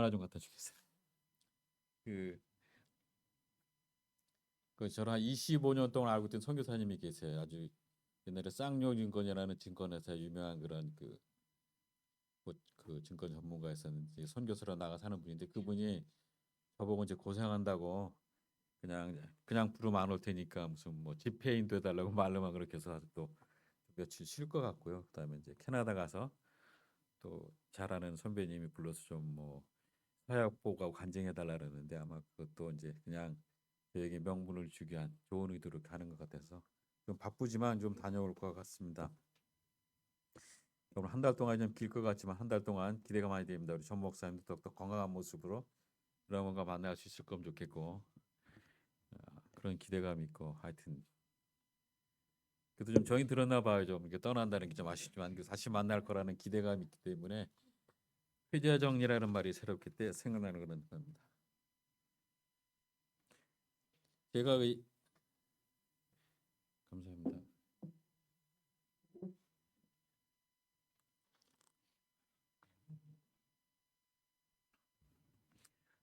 하나 좀 갖다 주겠어요. 그, 저를 한 25년 동안 알고 있던 선교사님이 계세요. 아주 옛날에 쌍용증권이라는 증권회사 유명한 그런 그 증권 전문가였었는데 선교사로 나가 사는 분인데 그분이 저보고 이제 고생한다고 그냥 부르면 안 올 테니까 무슨 뭐 집회인 돼달라고 말로만 그렇게 해서 또 며칠 쉴 것 같고요. 그다음에 이제 캐나다 가서 또 잘하는 선배님이 불러서 좀 뭐 사역 보고하고 간증해 달라 그러는데 아마 그것도 이제 그냥 저에게 명분을 주기 위한 좋은 의도로 가는 것 같아서 좀 바쁘지만 좀 다녀올 것 같습니다. 오늘 한 달 동안 좀 길 것 같지만 한 달 동안 기대가 많이 됩니다. 우리 전 목사님도 더욱더 건강한 모습으로 그런 건가 만날 수 있을 거면 좋겠고 그런 기대감이 있고 하여튼 그래도 좀 정이 들었나 봐요. 좀 이렇게 떠난다는 게 좀 아쉽지만 다시 만날 거라는 기대감이 있기 때문에 회자 정리라는 말이 새롭게 때 생각나는 그런 겁니다. 제가 감사합니다.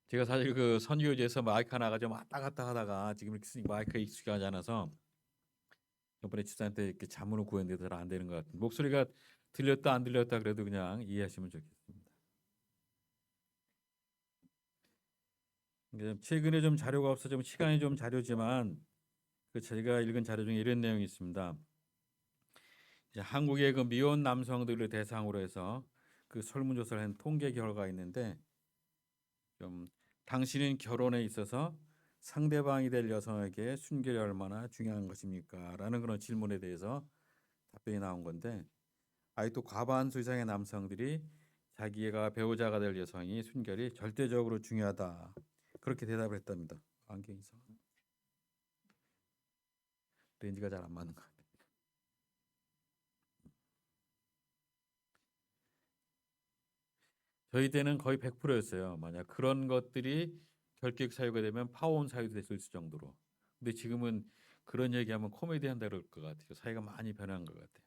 제가 사실 그 선교지에서 마이크 하나가 좀 왔다 갔다 하다가 지금 이렇게 쓰니 마이크에 익숙하지 않아서 이번에 집사한테 이렇게 자문을 구했는데 잘 안 되는 것 같은 목소리가 들렸다 안 들렸다 그래도 그냥 이해하시면 좋겠습니다. 최근에 좀 자료가 없어 좀 시간이 좀 자료지만 그 제가 읽은 자료 중에 이런 내용이 있습니다. 이제 한국의 그 미혼 남성들을 대상으로 해서 그 설문조사를 한 통계 결과가 있는데 좀 당신은 결혼에 있어서 상대방이 될 여성에게 순결이 얼마나 중요한 것입니까? 라는 그런 질문에 대해서 답변이 나온 건데 아직도 과반수 이상의 남성들이 자기가 배우자가 될 여성이 순결이 절대적으로 중요하다. 그렇게 대답을 했답니다. 안경이 이상 렌즈가 잘 안 맞는 것 같아요. 저희 때는 거의 100%였어요. 만약 그런 것들이 결격 사유가 되면 파혼 사유도 됐을 정도로. 근데 지금은 그런 얘기하면 코미디 한다 그럴 것 같아요. 사회가 많이 변한 것 같아요.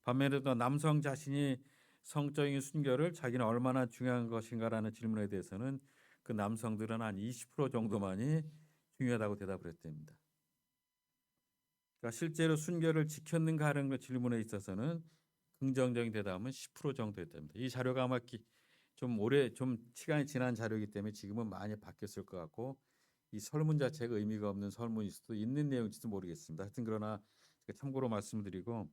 반면에 또 남성 자신이 성적인 순결을 자기는 얼마나 중요한 것인가라는 질문에 대해서는 그 남성들은 한 20% 정도만이 중요하다고 대답을 했답니다. 그러니까 실제로 순결을 지켰는가 하는 그 질문에 있어서는 긍정적인 대답은 10% 정도였답니다. 이 자료가 아마 좀 시간이 지난 자료이기 때문에 지금은 많이 바뀌었을 것 같고 이 설문 자체가 의미가 없는 설문일 수도 있는 내용일지도 모르겠습니다. 하여튼 그러나 제가 참고로 말씀드리고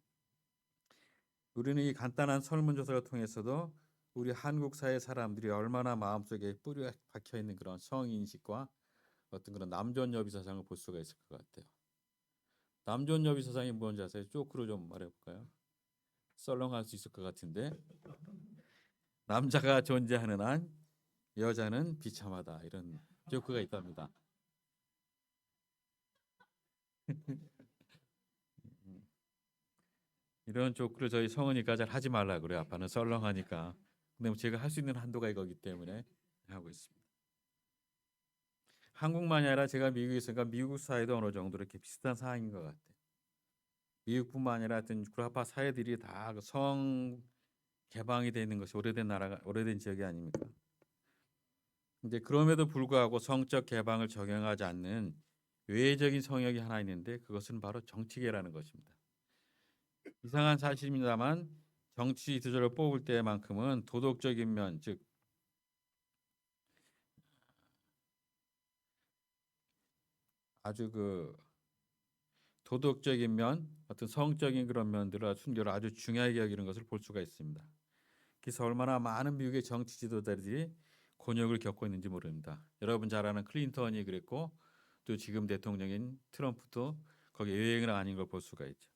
우리는 이 간단한 설문조사를 통해서도 우리 한국 사회 사람들이 얼마나 마음속에 뿌리 박혀 있는 그런 성인식과 어떤 그런 남존여비 사상을 볼 수가 있을 것 같아요. 남존여비 사상이 뭔지 아세요? 쪼크로 좀 말해볼까요? 썰렁할 수 있을 것 같은데 남자가 존재하는 한 여자는 비참하다 이런 조크가 있답니다. 이런 조크를 저희 성은이가 잘 하지 말라 그래요. 아빠는 썰렁하니까. 근데 뭐 제가 할 수 있는 한도가 이거기 때문에 하고 있습니다. 한국만이 아니라 제가 미국에 있으니까 미국 사회도 어느 정도 이렇게 비슷한 상황인 것 같아요. 미국뿐만 아니라 하여튼 구라파 사회들이 다 성 개방이 되어 있는 것이 오래된 나라가 오래된 지역이 아닙니까? 이제 그럼에도 불구하고 성적 개방을 적용하지 않는 외적인 성역이 하나 있는데 그것은 바로 정치계라는 것입니다. 이상한 사실입니다만 정치 지도자를 뽑을 때만큼은 도덕적인 면, 즉 아주 그 도덕적인 면, 어떤 성적인 그런 면들을 순결을 아주 중요하게 여기는 것을 볼 수가 있습니다. 그래서 얼마나 많은 미국의 정치 지도자들이 곤욕을 겪고 있는지 모릅니다. 여러분 잘 아는 클린턴이 그랬고 또 지금 대통령인 트럼프도 거기에 여행을 아닌 걸 볼 수가 있죠.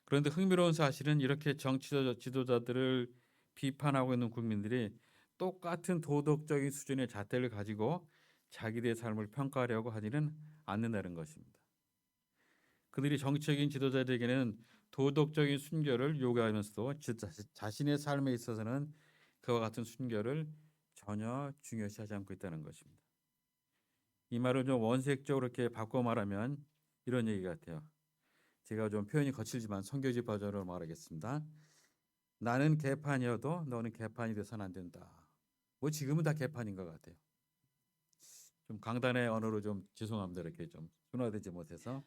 그런데 흥미로운 사실은 이렇게 정치 지도자들을 비판하고 있는 국민들이 똑같은 도덕적인 수준의 잣대를 가지고 자기들의 삶을 평가하려고 하지는 않는다는 것입니다. 그들이 정치적인 지도자들에게는 도덕적인 순결을 요구하면서도 자신의 삶에 있어서는 그와 같은 순결을 전혀 중요시하지 않고 있다는 것입니다. 이 말을 좀 원색적으로 이렇게 바꿔 말하면 이런 얘기 같아요. 제가 좀 표현이 거칠지만 선교지 버전으로 말하겠습니다. 나는 개판이어도 너는 개판이 돼서는 안 된다. 뭐 지금은 다 개판인 것 같아요. 좀 강단의 언어로 좀 죄송합니다. 이렇게 좀 순화되지 못해서.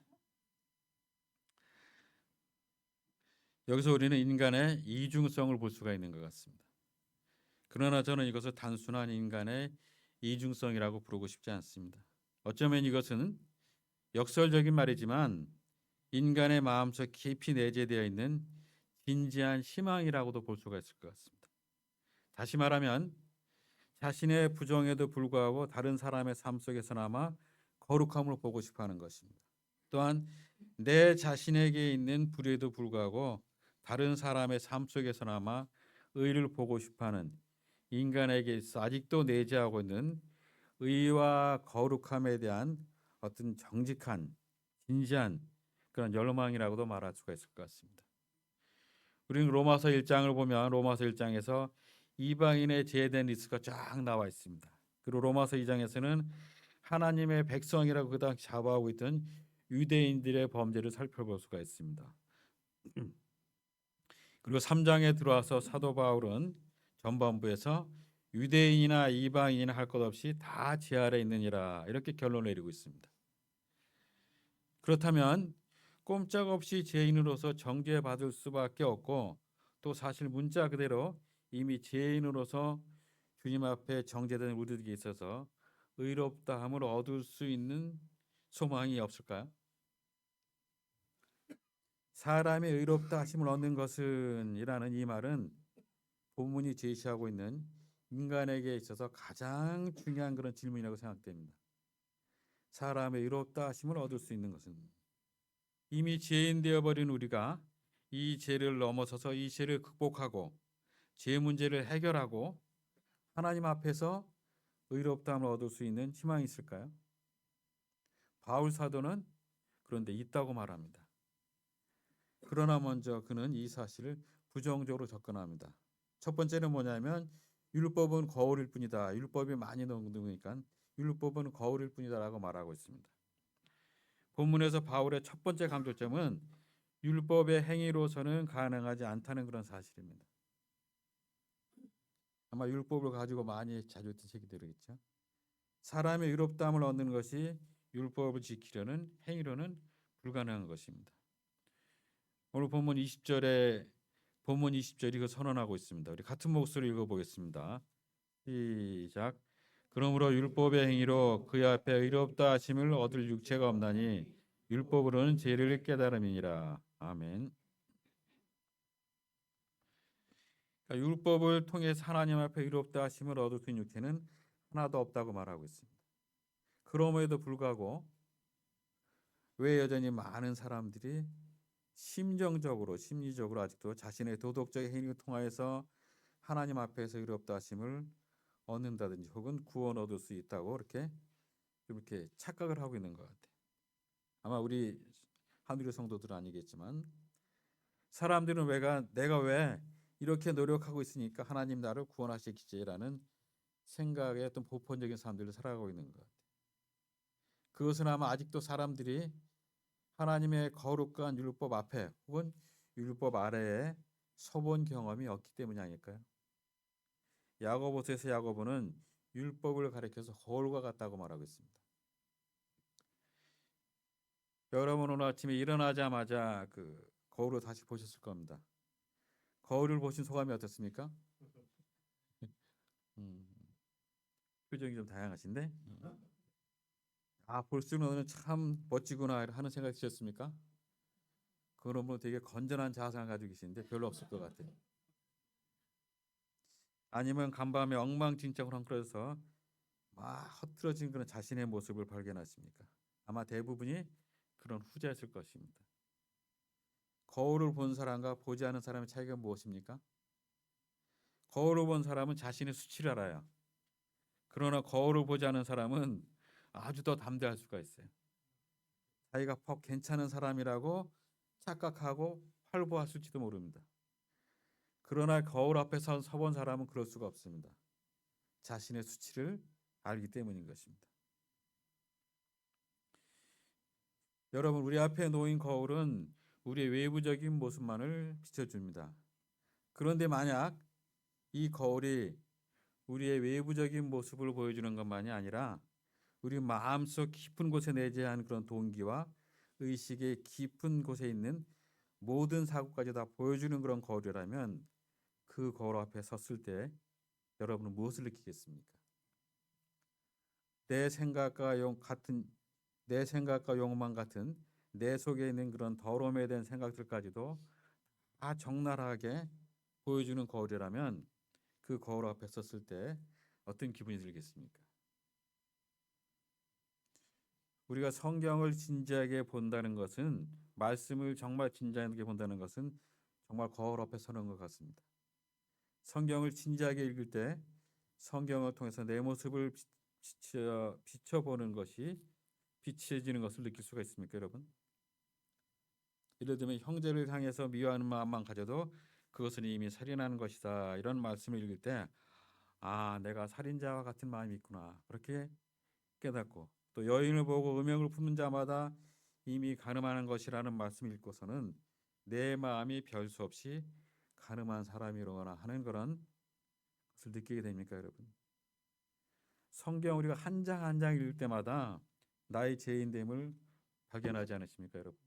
여기서 우리는 인간의 이중성을 볼 수가 있는 것 같습니다. 그러나 저는 이것을 단순한 인간의 이중성이라고 부르고 싶지 않습니다. 어쩌면 이것은 역설적인 말이지만 인간의 마음속 깊이 내재되어 있는 진지한 희망이라고도 볼 수가 있을 것 같습니다. 다시 말하면 자신의 부정에도 불구하고 다른 사람의 삶 속에서나마 거룩함을 보고 싶어하는 것입니다. 또한 내 자신에게 있는 불의에도 불구하고 다른 사람의 삶 속에서나마 의를 보고 싶어하는 인간에게 있어 아직도 내재하고 있는 의와 거룩함에 대한 어떤 정직한 진지한 그런 열망이라고도 말할 수가 있을 것 같습니다. 우리는 로마서 1장을 보면 로마서 1장에서 이방인의 제외된 리스트가 쫙 나와 있습니다. 그리고 로마서 2장에서는 하나님의 백성이라고 그 당시 자부하고 있던 유대인들의 범죄를 살펴볼 수가 있습니다. 그리고 3장에 들어와서 사도 바울은 전반부에서 유대인이나 이방인이나 할 것 없이 다 제 아래 있느니라 이렇게 결론을 내리고 있습니다. 그렇다면 꼼짝없이 죄인으로서 정죄받을 수밖에 없고 또 사실 문자 그대로 이미 죄인으로서 주님 앞에 정죄된 우리들에게 있어서 의롭다함을 얻을 수 있는 소망이 없을까요? 사람이 의롭다 하심을 얻는 것은 이라는 이 말은 본문이 제시하고 있는 인간에게 있어서 가장 중요한 그런 질문이라고 생각됩니다. 사람의 의롭다 하심을 얻을 수 있는 것은 이미 죄인 되어버린 우리가 이 죄를 넘어서서 이 죄를 극복하고 죄 문제를 해결하고 하나님 앞에서 의롭다함을 얻을 수 있는 희망이 있을까요? 바울 사도는 그런데 있다고 말합니다. 그러나 먼저 그는 이 사실을 부정적으로 접근합니다. 첫 번째는 뭐냐면 율법은 거울일 뿐이다. 율법이 많이 넘으니까 율법은 거울일 뿐이다라고 말하고 있습니다. 본문에서 바울의 첫 번째 강조점은 율법의 행위로서는 가능하지 않다는 그런 사실입니다. 아마 율법을 가지고 많이 자주 드시게 되겠죠. 사람의 의롭다함을 얻는 것이 율법을 지키려는 행위로는 불가능한 것입니다. 오늘 본문 20절이 그 선언하고 있습니다. 우리 같은 목소리 읽어보겠습니다. 시작. 그러므로 율법의 행위로 그의 앞에 의롭다 하심을 얻을 육체가 없나니 율법으로는 죄를 깨달음이니라. 아멘. 그러니까 율법을 통해 하나님 앞에 의롭다 하심을 얻을 수 있는 육체는 하나도 없다고 말하고 있습니다. 그럼에도 불구하고 왜 여전히 많은 사람들이 심리적으로 아직도 자신의 도덕적 행위를 통하여서 하나님 앞에서 의롭다 하심을 얻는다든지 혹은 구원 얻을 수 있다고 이렇게 착각을 하고 있는 것 같아요. 아마 우리 한우리 성도들은 아니겠지만 사람들은 내가 왜 이렇게 노력하고 있으니까 하나님 나를 구원하시겠지라는 생각에 어떤 보편적인 사람들을 살아가고 있는 것 같아요. 그것은 아마 아직도 사람들이 하나님의 거룩한 율법 앞에 혹은 율법 아래에 서본 경험이 없기 때문이 아닐까요? 야고보서에서 야고보는 율법을 가리켜서 거울과 같다고 말하고 있습니다. 여러분 오늘 아침에 일어나자마자 그 거울을 다시 보셨을 겁니다. 거울을 보신 소감이 어떻습니까? 음, 표정이 좀 다양하신데 볼수록 너는 참 멋지구나 하는 생각이 드셨습니까? 그러면 되게 건전한 자상을 가지고 계시는데 별로 없을 것 같아요. 아니면 간밤에 엉망진창으로 헝클어서 막 흐트러진 그런 자신의 모습을 발견하십니까? 아마 대부분이 그런 후자였을 것입니다. 거울을 본 사람과 보지 않은 사람의 차이가 무엇입니까? 거울을 본 사람은 자신의 수치를 알아요. 그러나 거울을 보지 않은 사람은 아주 더 담대할 수가 있어요. 자기가 괜찮은 사람이라고 착각하고 활보했을지도 모릅니다. 그러나 거울 앞에 서본 사람은 그럴 수가 없습니다. 자신의 수치를 알기 때문인 것입니다. 여러분 우리 앞에 놓인 거울은 우리의 외부적인 모습만을 비춰줍니다. 그런데 만약 이 거울이 우리의 외부적인 모습을 보여주는 것만이 아니라 우리 마음속 깊은 곳에 내재한 그런 동기와 의식의 깊은 곳에 있는 모든 사고까지 다 보여주는 그런 거울이라면 그 거울 앞에 섰을 때 여러분은 무엇을 느끼겠습니까? 내 생각과 내 생각과 욕망 같은 내 속에 있는 그런 더러움에 대한 생각들까지도 다 적나라하게 보여주는 거울이라면 그 거울 앞에 섰을 때 어떤 기분이 들겠습니까? 우리가 성경을 진지하게 본다는 것은 말씀을 정말 진지하게 본다는 것은 정말 거울 앞에 서는 것 같습니다. 성경을 진지하게 읽을 때 성경을 통해서 내 모습을 비춰보는 것이 비춰지는 것을 느낄 수가 있습니까, 여러분? 예를 들면 형제를 향해서 미워하는 마음만 가져도 그것은 이미 살인하는 것이다. 이런 말씀을 읽을 때 아, 내가 살인자와 같은 마음이 있구나. 그렇게 깨닫고 또 여인을 보고 음욕을 품는 자마다 이미 간음하는 것이라는 말씀을 읽고서는 내 마음이 별 수 없이 간음한 사람이로거나 하는 그런 것을 느끼게 됩니까, 여러분? 성경 우리가 한 장 한 장 읽을 때마다 나의 죄인됨을 발견하지 않으십니까, 여러분?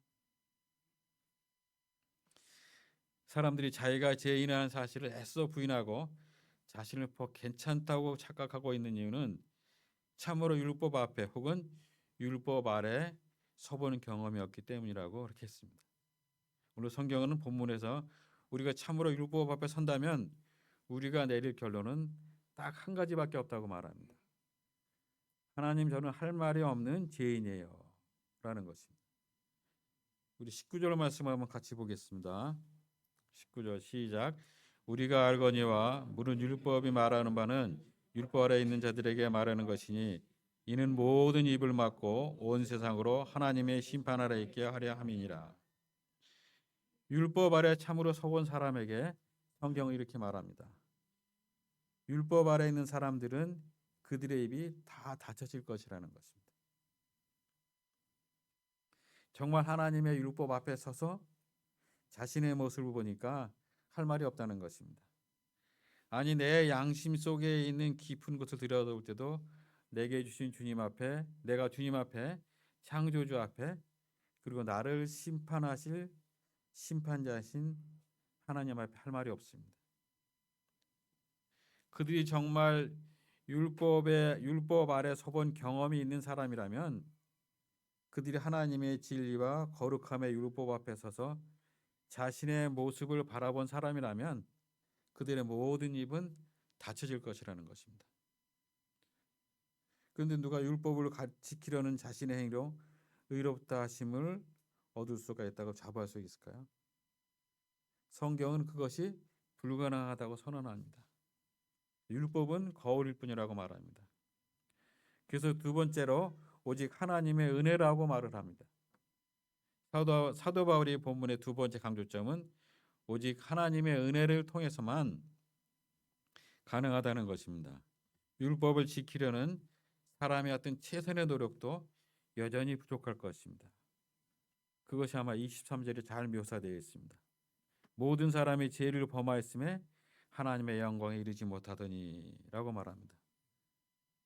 사람들이 자기가 죄인이라는 사실을 애써 부인하고 자신을 괜찮다고 착각하고 있는 이유는 참으로 율법 앞에 혹은 율법 아래 서보는 경험이 없기 때문이라고 그렇게 했습니다. 오늘 성경은 본문에서 우리가 참으로 율법 앞에 선다면 우리가 내릴 결론은 딱 한 가지밖에 없다고 말합니다. 하나님, 저는 할 말이 없는 죄인이에요 라는 것입니다. 우리 19절 말씀 한번 같이 보겠습니다. 19절 시작. 우리가 알거니와 무릇 율법이 말하는 바는 율법 아래 있는 자들에게 말하는 것이니 이는 모든 입을 막고 온 세상으로 하나님의 심판 아래 있게 하려 함이니라. 율법 아래 참으로 서본 사람에게 성경은 이렇게 말합니다. 율법 아래 있는 사람들은 그들의 입이 다 닫혀질 것이라는 것입니다. 정말 하나님의 율법 앞에 서서 자신의 모습을 보니까 할 말이 없다는 것입니다. 아니, 내 양심 속에 있는 깊은 곳을 들여다볼 때도 내게 주신 주님 앞에, 내가 주님 앞에, 창조주 앞에, 그리고 나를 심판하실 심판자신 하나님 앞에 할 말이 없습니다. 그들이 정말 율법 아래 서본 경험이 있는 사람이라면 그들이 하나님의 진리와 거룩함의 율법 앞에 서서 자신의 모습을 바라본 사람이라면 그들의 모든 입은 닫혀질 것이라는 것입니다. 그런데 누가 율법을 지키려는 자신의 행위로 의롭다 하심을 얻을 수가 있다고 자부할 수 있을까요? 성경은 그것이 불가능하다고 선언합니다. 율법은 거울일 뿐이라고 말합니다. 그래서 두 번째로 오직 하나님의 은혜라고 말을 합니다. 사도 바울이 본문의 두 번째 강조점은 오직 하나님의 은혜를 통해서만 가능하다는 것입니다. 율법을 지키려는 사람의 어떤 최선의 노력도 여전히 부족할 것입니다. 그것이 아마 23절에 잘 묘사되어 있습니다. 모든 사람이 죄를 범하였음에 하나님의 영광에 이르지 못하더니라고 말합니다.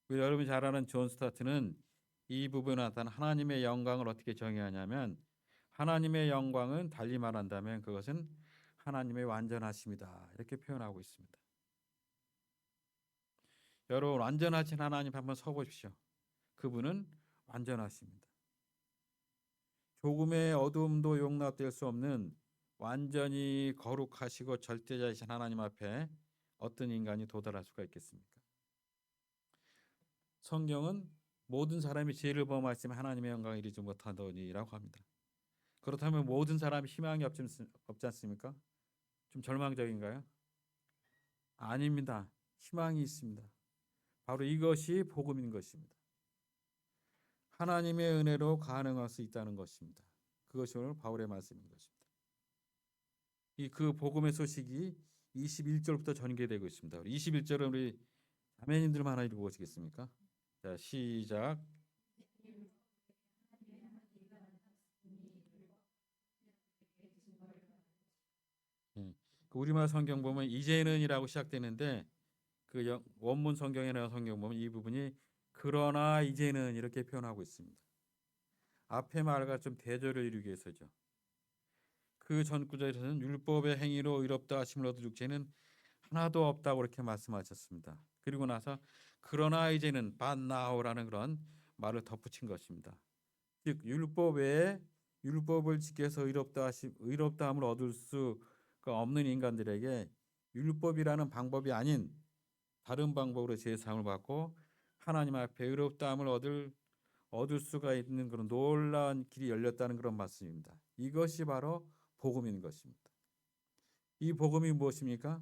여러분이 잘 아는 존 스타트는 이 부분에 나타난 하나님의 영광을 어떻게 정의하냐면 하나님의 영광은 달리 말한다면 그것은 하나님의 완전하심이다 이렇게 표현하고 있습니다. 여러분, 완전하신 하나님 한번 서보십시오. 그분은 완전하십니다. 조금의 어두움도 용납될 수 없는 완전히 거룩하시고 절대자이신 하나님 앞에 어떤 인간이 도달할 수가 있겠습니까? 성경은 모든 사람이 죄를 범하였으면 하나님의 영광에 이르지 못하더니라고 합니다. 그렇다면 모든 사람이 희망이 없지 않습니까? 좀 절망적인가요? 아닙니다. 희망이 있습니다. 바로 이것이 복음인 것입니다. 하나님의 은혜로 가능할 수 있다는 것입니다. 그것이 오늘 바울의 말씀인 것입니다. 그 복음의 소식이 21절부터 전개되고 있습니다. 21절은 우리 자매님들만 하나 읽어보시겠습니까? 자, 시작. 우리말 성경 보면 이제는이라고 시작되는데 그 원문 성경이나 성경 보면 이 부분이 그러나 이제는 이렇게 표현하고 있습니다. 앞에 말과 좀 대조를 이루기 위해서죠. 그 전 구절에서는 율법의 행위로 의롭다 하심을 얻을 육체는 하나도 없다고 그렇게 말씀하셨습니다. 그리고 나서 그러나 이제는 but now라는 그런 말을 덧붙인 것입니다. 즉 율법 외에 율법을 지켜서 의롭다함을 얻을 수가 없는 인간들에게 율법이라는 방법이 아닌 다른 방법으로 제사함을 받고 하나님 앞에 의롭다함을 얻을 수가 있는 그런 놀라운 길이 열렸다는 그런 말씀입니다. 이것이 바로 복음인 것입니다. 이 복음이 무엇입니까?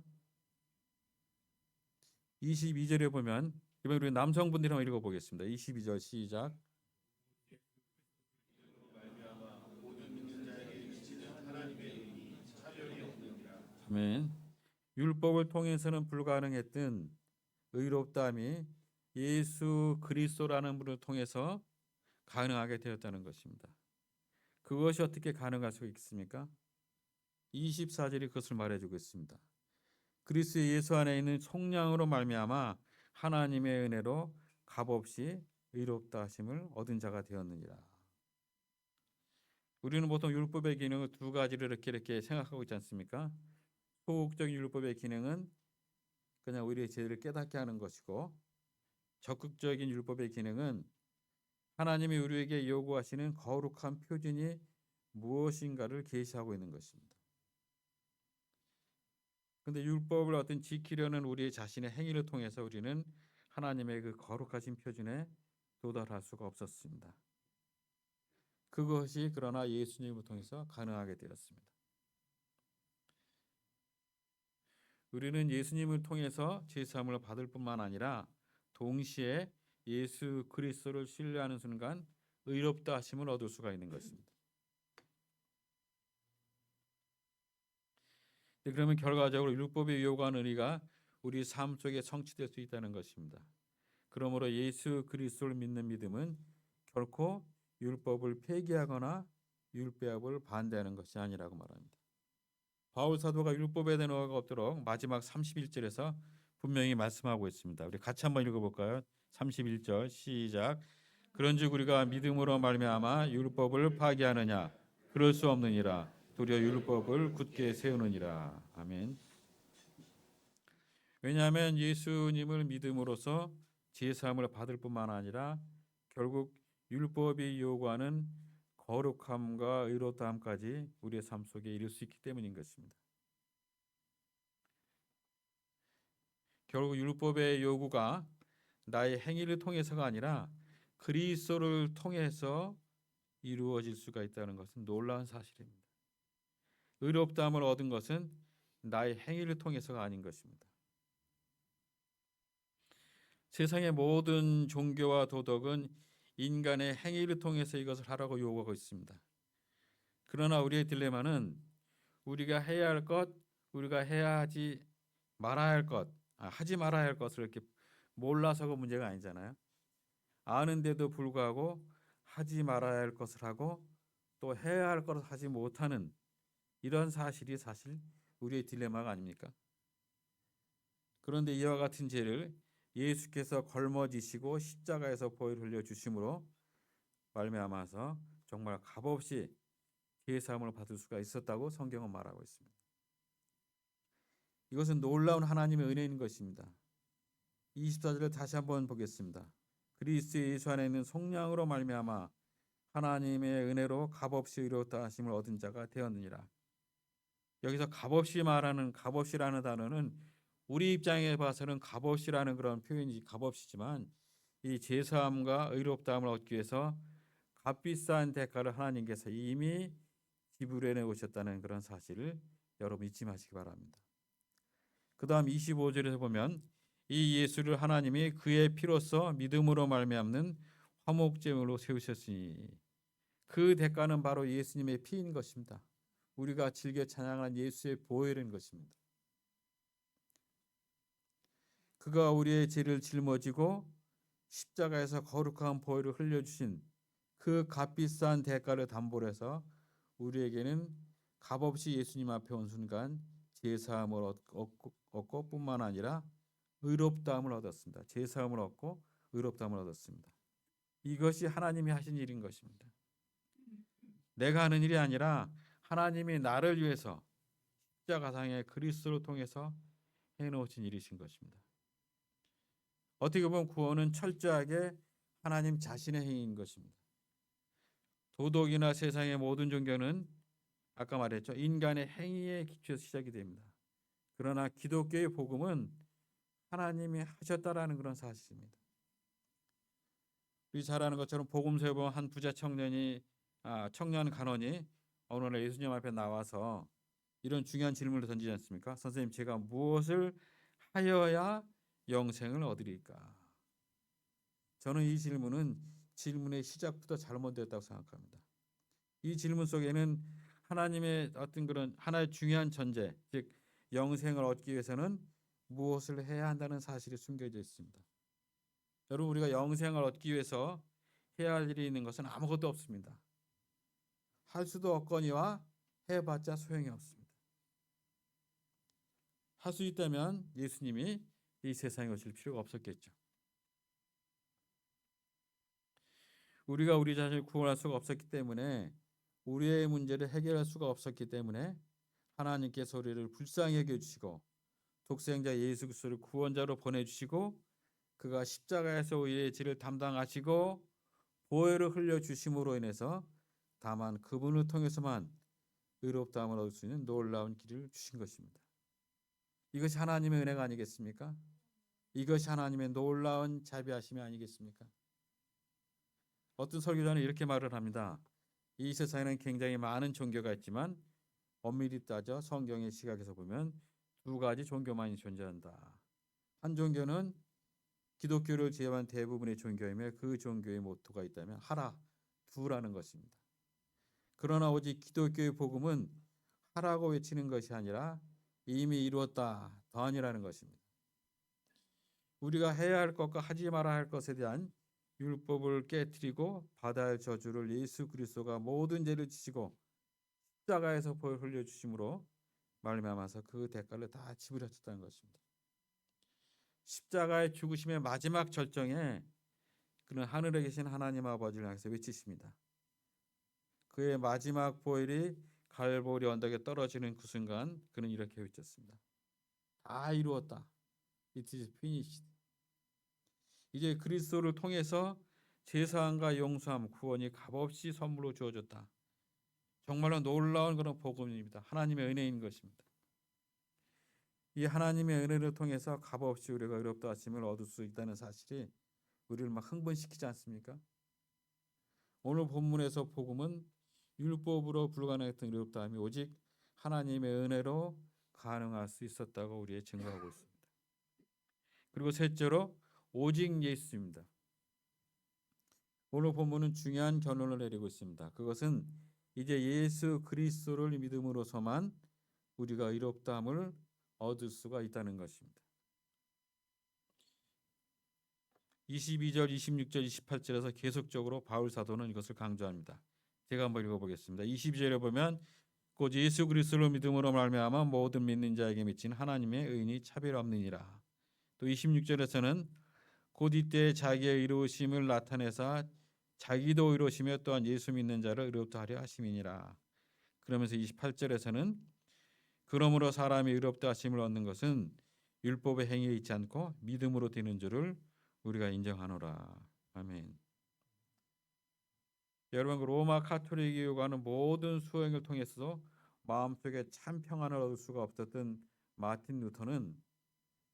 22절에 보면 이번 우리 남성분들이 한번 읽어보겠습니다. 22절 시작. 아멘. 율법을 통해서는 불가능했던 의롭다함이 예수 그리스도라는 분을 통해서 가능하게 되었다는 것입니다. 그것이 어떻게 가능할 수 있습니까? 24절이 그것을 말해주고 있습니다. 그리스도 예수 안에 있는 속량으로 말미암아 하나님의 은혜로 값없이 의롭다 하심을 얻은 자가 되었느니라. 우리는 보통 율법의 기능을 두 가지를 이렇게 생각하고 있지 않습니까? 소극적인 율법의 기능은 그냥 우리의 죄를 깨닫게 하는 것이고, 적극적인 율법의 기능은 하나님이 우리에게 요구하시는 거룩한 표준이 무엇인가를 계시하고 있는 것입니다. 그런데 율법을 어떤 지키려는 우리 자신의 행위를 통해서 우리는 하나님의 그 거룩하신 표준에 도달할 수가 없었습니다. 그것이 그러나 예수님을 통해서 가능하게 되었습니다. 우리는 예수님을 통해서 제사함을 받을 뿐만 아니라 동시에 예수 그리스도를 신뢰하는 순간 의롭다 하심을 얻을 수가 있는 것입니다. 그러면 결과적으로 율법이 요구하는 의가 우리 삶 속에 성취될 수 있다는 것입니다. 그러므로 예수 그리스도를 믿는 믿음은 결코 율법을 폐기하거나 율법을 반대하는 것이 아니라고 말합니다. 바울 사도가 율법에 대한 오해가 없도록 마지막 31절에서 분명히 말씀하고 있습니다. 우리 같이 한번 읽어볼까요? 31절 시작. 그런즉 우리가 믿음으로 말미암아 율법을 파기하느냐? 그럴 수 없느니라. 도리어 율법을 굳게 세우느니라. 아멘. 왜냐하면 예수님을 믿음으로써 제사함을 받을 뿐만 아니라 결국 율법이 요구하는 거룩함과 의롭다함까지 우리의 삶 속에 이룰 수 있기 때문인 것입니다. 결국 율법의 요구가 나의 행위를 통해서가 아니라 그리스도를 통해서 이루어질 수가 있다는 것은 놀라운 사실입니다. 의롭다함을 얻은 것은 나의 행위를 통해서가 아닌 것입니다. 세상의 모든 종교와 도덕은 인간의 행위를 통해서 이것을 하라고 요구하고 있습니다. 그러나 우리의 딜레마는 우리가 해야 할 것, 우리가 해야 하지 말아야 할 것, 하지 말아야 할 것을 이렇게 몰라서가 문제가 아니잖아요. 아는데도 불구하고 하지 말아야 할 것을 하고 또 해야 할 것을 하지 못하는 이런 사실이 사실 우리의 딜레마가 아닙니까? 그런데 이와 같은 죄를 예수께서 걸머지시고 십자가에서 보혈을 흘려 주심으로 말미암아서 정말 값없이 죄사함을 받을 수가 있었다고 성경은 말하고 있습니다. 이것은 놀라운 하나님의 은혜인 것입니다. 24절을 다시 한번 보겠습니다. 그리스도 예수 안에 있는 속량으로 말미암아 하나님의 은혜로 값없이 의롭다 하심을 얻은 자가 되었느니라. 여기서 값없이 말하는 값없이라는 단어는 우리 입장에 봐서는 값없이라는 그런 표현이 값없이지만 이 제사함과 의롭다함을 얻기 위해서 값비싼 대가를 하나님께서 이미 지불해 내오셨다는 그런 사실을 여러분 잊지 마시기 바랍니다. 그 다음 25절에서 보면 이 예수를 하나님이 그의 피로써 믿음으로 말미암는 화목제물로 세우셨으니 그 대가는 바로 예수님의 피인 것입니다. 우리가 즐겨 찬양하는 예수의 보혈인 것입니다. 그가 우리의 죄를 짊어지고 십자가에서 거룩한 보혈을 흘려주신 그 값비싼 대가를 담보로 해서 우리에게는 값없이 예수님 앞에 온 순간 제사함을 얻고 뿐만 아니라 의롭다함을 얻었습니다. 제사함을 얻고 의롭다함을 얻었습니다. 이것이 하나님이 하신 일인 것입니다. 내가 하는 일이 아니라 하나님이 나를 위해서 십자가상의 그리스도를 통해서 해놓으신 일이신 것입니다. 어떻게 보면 구원은 철저하게 하나님 자신의 행위인 것입니다. 도덕이나 세상의 모든 종교는 아까 말했죠. 인간의 행위에 기초해서 시작이 됩니다. 그러나 기독교의 복음은 하나님이 하셨다라는 그런 사실입니다. 우리 잘 아는 것처럼 복음서에 보면 한 부자 청년 간원이 어느 날 예수님 앞에 나와서 이런 중요한 질문을 던지지 않습니까? 선생님, 제가 무엇을 하여야 영생을 얻으리까? 저는 이 질문의 시작부터 잘못되었다고 생각합니다. 이 질문 속에는 하나님의 어떤 그런 하나의 중요한 전제, 즉 영생을 얻기 위해서는 무엇을 해야 한다는 사실이 숨겨져 있습니다. 여러분, 우리가 영생을 얻기 위해서 해야 할 일이 있는 것은 아무것도 없습니다. 할 수도 없거니와 해봤자 소용이 없습니다. 할 수 있다면 예수님이 이 세상에 오실 필요가 없었겠죠. 우리가 우리 자신을 구원할 수가 없었기 때문에, 우리의 문제를 해결할 수가 없었기 때문에 하나님께서 우리를 불쌍히 여겨주시고 독생자 예수 그리스도를 구원자로 보내주시고 그가 십자가에서 우리의 죄를 담당하시고 보혈을 흘려주심으로 인해서 다만 그분을 통해서만 의롭다함을 얻을 수 있는 놀라운 길을 주신 것입니다. 이것이 하나님의 은혜가 아니겠습니까? 이것이 하나님의 놀라운 자비하심이 아니겠습니까? 어떤 설교자는 이렇게 말을 합니다. 이 세상에는 굉장히 많은 종교가 있지만 엄밀히 따져 성경의 시각에서 보면 두 가지 종교만이 존재한다. 한 종교는 기독교를 제외한 대부분의 종교이며 그 종교의 모토가 있다면 하라, 두라는 것입니다. 그러나 오직 기독교의 복음은 하라고 외치는 것이 아니라 이미 이루었다, 더하니라는 것입니다. 우리가 해야 할 것과 하지 말아야 할 것에 대한 율법을 깨뜨리고 받아야 할 저주를 예수 그리스도가 모든 죄를 지시고 십자가에서 보혈 흘려주심으로 말미암아서 그 대가를 다 지불하셨다는 것입니다. 십자가의 죽으심의 마지막 절정에 그는 하늘에 계신 하나님 아버지를 향해서 외치십니다. 그의 마지막 보혈이 갈보리 언덕에 떨어지는 그 순간 그는 이렇게 외쳤습니다. 다 이루었다. It is finished. 이제 그리스도를 통해서 제사함과 용서함, 구원이 값없이 선물로 주어졌다. 정말로 놀라운 그런 복음입니다. 하나님의 은혜인 것입니다. 이 하나님의 은혜를 통해서 값없이 우리가 의롭다 하심을 얻을 수 있다는 사실이 우리를 막 흥분시키지 않습니까? 오늘 본문에서 복음은 율법으로 불가능했던 의롭다 함이 오직 하나님의 은혜로 가능할 수 있었다고 우리에 증거하고 있습니다. 그리고 셋째로 오직 예수입니다. 오늘 본문은 중요한 결론을 내리고 있습니다. 그것은 이제 예수 그리스도를 믿음으로서만 우리가 의롭다함을 얻을 수가 있다는 것입니다. 22절, 26절, 28절에서 계속적으로 바울 사도는 이것을 강조합니다. 제가 한번 읽어보겠습니다. 22절에 보면 곧 예수 그리스도를 믿음으로 말미암아 모든 믿는 자에게 미친 하나님의 의인이 차별 없느니라. 또 26절에서는 곧 이때 자기의 의로우심을 나타내사 자기도 의로우시며 또한 예수 믿는 자를 의롭다 하려 하심이니라. 그러면서 28절에서는 그러므로 사람이 의롭다 하심을 얻는 것은 율법의 행위에 있지 않고 믿음으로 되는 줄을 우리가 인정하노라. 아멘. 여러분, 로마 카톨릭이 요구하는 모든 수행을 통해서 마음속에 참 평안을 얻을 수가 없었던 마틴 루터는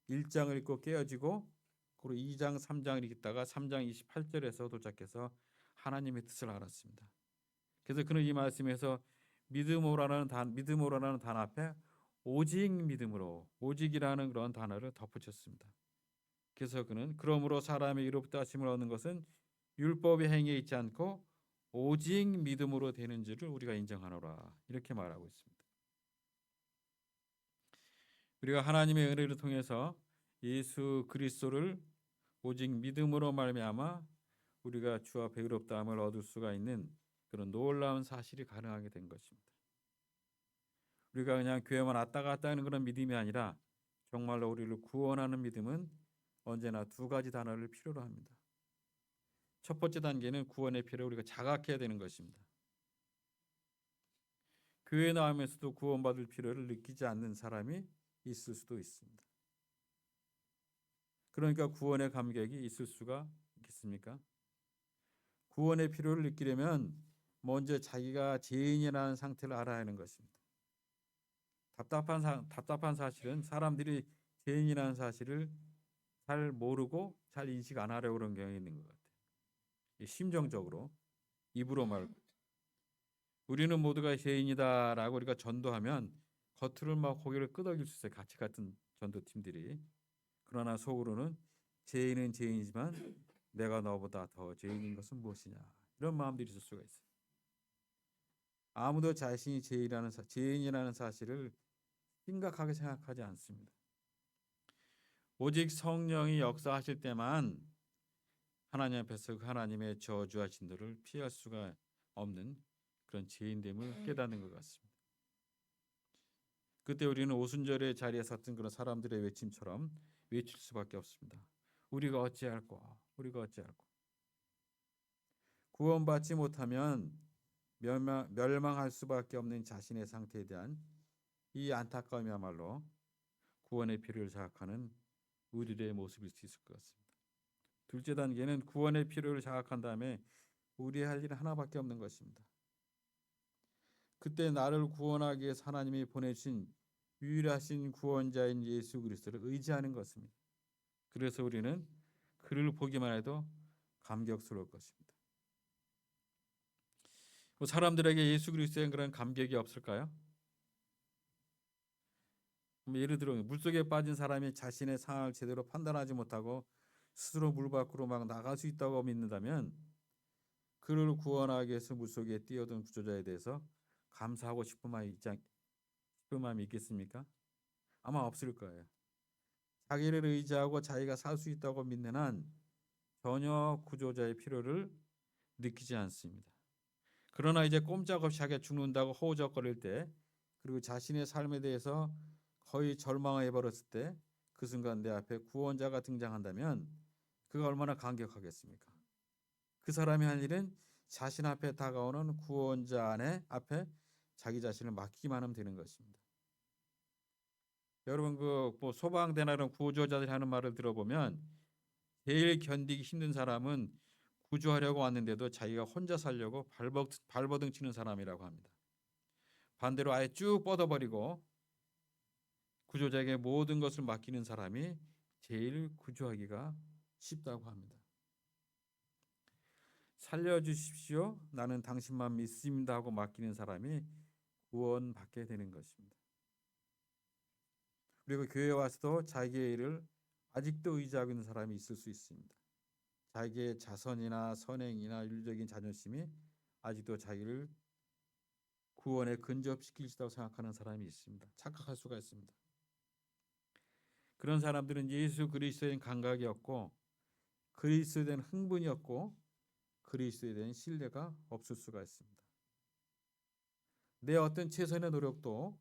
1장을 읽고 깨어지고 그리고 2장, 3장을 읽다가 3장 28절에서 도착해서 하나님의 뜻을 알았습니다. 그래서 그는 이 말씀에서 믿음으로라는 단어 앞에 오직 믿음으로, 오직이라는 그런 단어를 덧붙였습니다. 그래서 그는 그러므로 사람의 의롭다 하심을 얻는 것은 율법의 행위에 있지 않고 오직 믿음으로 되는 줄을 우리가 인정하노라, 이렇게 말하고 있습니다. 우리가 하나님의 은혜를 통해서 예수 그리스도를 오직 믿음으로 말미암아 우리가 주 앞에 의롭다함을 얻을 수가 있는 그런 놀라운 사실이 가능하게 된 것입니다. 우리가 그냥 교회만 왔다 갔다 하는 그런 믿음이 아니라 정말로 우리를 구원하는 믿음은 언제나 두 가지 단어를 필요로 합니다. 첫 번째 단계는 구원의 필요를 우리가 자각해야 되는 것입니다. 교회 나오면서도 구원받을 필요를 느끼지 않는 사람이 있을 수도 있습니다. 그러니까 구원의 감격이 있을 수가 있겠습니까? 구원의 필요를 느끼려면 먼저 자기가 죄인이라는 상태를 알아야 하는 것입니다. 답답한 사실은 사람들이 죄인이라는 사실을 잘 모르고 잘 인식 안 하려고 그런 경향이 있는 것 같아요. 심정적으로 입으로 말고 우리는 모두가 죄인이다라고 우리가 전도하면 겉으로 막 고개를 끄덕일 수 있어요. 같이 같은 전도팀들이. 그러나 속으로는 죄인은 죄인이지만 내가 너보다 더 죄인인 것은 무엇이냐 이런 마음들이 있을 수가 있어요. 아무도 자신이 죄인이라는 사실을 심각하게 생각하지 않습니다. 오직 성령이 역사하실 때만 하나님 앞에서 하나님의 저주와 진노를 피할 수가 없는 그런 죄인됨을 깨닫는 것 같습니다. 그때 우리는 오순절의 자리에 섰던 그런 사람들의 외침처럼 외칠 수밖에 없습니다. 우리가 어찌할꼬? 우리가 어찌할꼬? 구원받지 못하면 멸망할 수밖에 없는 자신의 상태에 대한 이 안타까움이야말로 구원의 필요를 자각하는 우리들의 모습일 수 있을 것 같습니다. 둘째 단계는 구원의 필요를 자각한 다음에 우리의 할 일은 하나밖에 없는 것입니다. 그때 나를 구원하기 위해서 하나님이 보내신 유일하신 구원자인 예수 그리스도를 의지하는 것입니다. 그래서 우리는 그를 보기만 해도 감격스러울 것입니다. 사람들에게 예수 그리스도에 그런 감격이 없을까요? 예를 들어 물속에 빠진 사람이 자신의 상황을 제대로 판단하지 못하고 스스로 물 밖으로 막 나갈 수 있다고 믿는다면 그를 구원하기 위해서 물속에 뛰어든 구조자에 대해서 감사하고 싶은 마음이 있겠습니까? 아마 없을 거예요. 자기를 의지하고 자기가 살 수 있다고 믿는 한 전혀 구조자의 필요를 느끼지 않습니다. 그러나 이제 꼼짝없이 자기가 죽는다고 허우적거릴 때 그리고 자신의 삶에 대해서 거의 절망해 버렸을 때 그 순간 내 앞에 구원자가 등장한다면 그가 얼마나 감격하겠습니까? 그 사람이 할 일은 자신 앞에 다가오는 구원자 앞에 자기 자신을 맡기만 하면 되는 것입니다. 여러분 소방대나 이런 구조자들이 하는 말을 들어보면 제일 견디기 힘든 사람은 구조하려고 왔는데도 자기가 혼자 살려고 발버둥 치는 사람이라고 합니다. 반대로 아예 쭉 뻗어버리고 구조자에게 모든 것을 맡기는 사람이 제일 구조하기가 쉽다고 합니다. 살려주십시오. 나는 당신만 믿습니다 하고 맡기는 사람이 구원받게 되는 것입니다. 그리고 교회에 와서도 자기의 일을 아직도 의지하고 있는 사람이 있을 수 있습니다. 자기의 자선이나 선행이나 윤리적인 자존심이 아직도 자기를 구원에 근접시킬 수 있다고 생각하는 사람이 있습니다. 착각할 수가 있습니다. 그런 사람들은 예수 그리스도에 대한 감각이 없고 그리스도에 대한 흥분이 없고 그리스도에 대한 신뢰가 없을 수가 있습니다. 내 어떤 최선의 노력도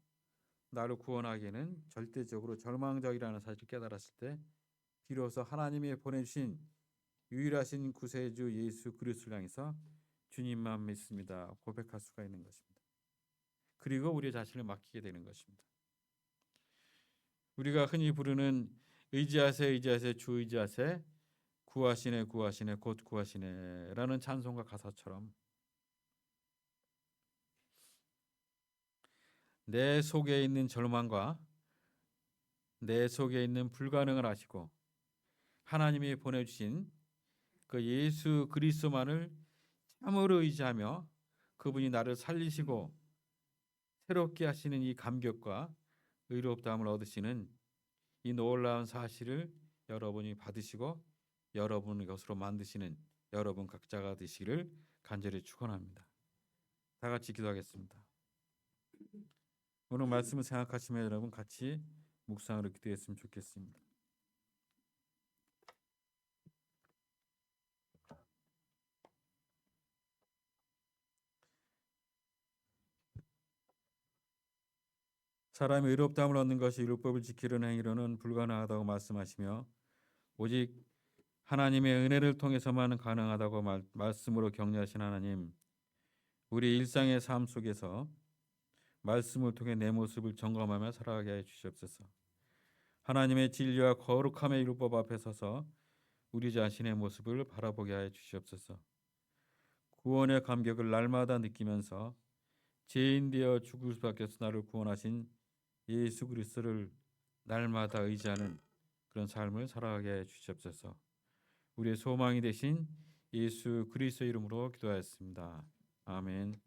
나를 구원하기에는 절대적으로 절망적이라는 사실을 깨달았을 때 비로소 하나님이 보내주신 유일하신 구세주 예수 그리스도를 향해서 주님만 믿습니다 고백할 수가 있는 것입니다. 그리고 우리의 자신을 맡기게 되는 것입니다. 우리가 흔히 부르는 의지하세 의지하세 주 의지하세 구하시네 구하시네 곧 구하시네라는 찬송가 가사처럼 내 속에 있는 절망과 내 속에 있는 불가능을 아시고 하나님이 보내주신 그 예수 그리스도만을 참으로 의지하며 그분이 나를 살리시고 새롭게 하시는 이 감격과 의롭다함을 얻으시는 이 놀라운 사실을 여러분이 받으시고 여러분의 것으로 만드시는 여러분 각자가 되시기를 간절히 축원합니다. 다 같이 기도하겠습니다. 오늘 말씀을 생각하시며 여러분 같이 묵상으로 기도했으면 좋겠습니다. 사람이 의롭다함을 얻는 것이 율법을 지키려는 행위로는 불가능하다고 말씀하시며 오직 하나님의 은혜를 통해서만 가능하다고 말씀으로 격려하신 하나님, 우리 일상의 삶 속에서 말씀을 통해 내 모습을 점검하며 살아가게 해 주시옵소서. 하나님의 진리와 거룩함의 율법 앞에 서서 우리 자신의 모습을 바라보게 해 주시옵소서. 구원의 감격을 날마다 느끼면서 죄인 되어 죽을 수밖에 없어 나를 구원하신 예수 그리스도를 날마다 의지하는 그런 삶을 살아가게 해 주시옵소서. 우리의 소망이 되신 예수 그리스도 이름으로 기도하였습니다. 아멘.